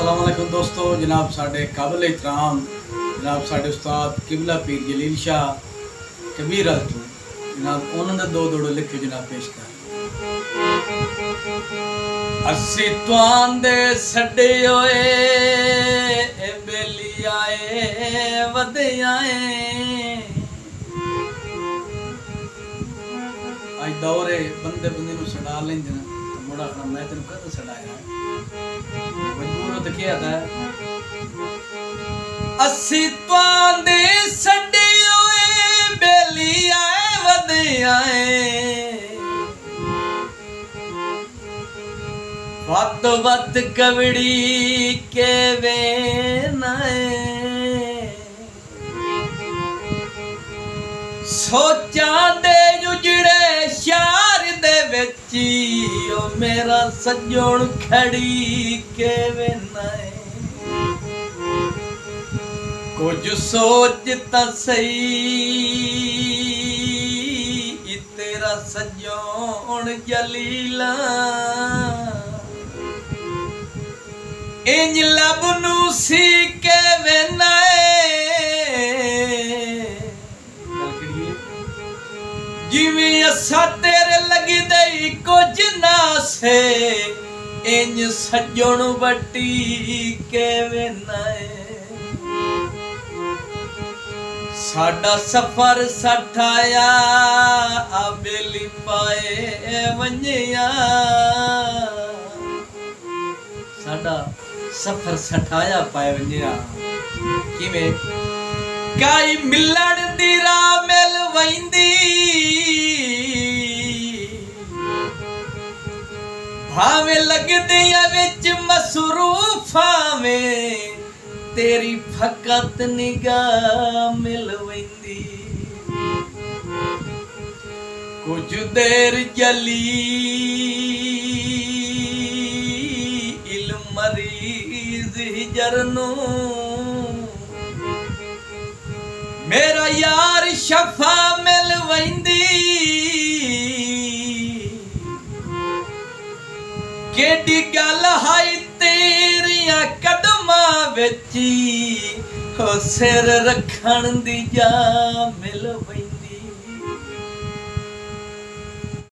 अस्सलाम वालेकुम दोस्तों। जनाब साढ़े काबिल एहतराम जनाब साढ़े उस्ताद किबला पीर जलील शाह कबीर तो जनाब उन्होंने दो दोड़ो लिखे जनाब पेश कर। अस्सी तुआंदे सडे होए बेली आए वदे आए आज दौरे बंदे बंदे नूं सड़ा लेंदे ना मुड़ा खड़ा मैं तेन कद सड़ाया मजबूर तो क्या था। अस्सी तुआंदे सडे होए बेली आए वदे आए वत वत कवड़ी के वे सोचा दे जुजड़े शार दे बेची ओ मेरा सजोण खड़ी के वे कुछ सोच ता सही तेरा सजोण जलीला इंज लब नू सी के वे जिवें असा तेरे लगी दई कुछ ना से इंज सजोण बटी के वे साडा सफर सठाया बेली पाए वंजिया साडा सफर सठाया पाए वंजिया किवें काई मिलण दी राह मिल वैंदी भावे लगदियां विच मसरूफावें तेरी फकत निगाह मिल वैंदी कुछ देर जली इल्म मरीज हिजरनू मेरा यार शफा मिल वैंदी केडी गल हाई तेरिया कदमा विच हो सिर रखण दी जा मिल वैंदी।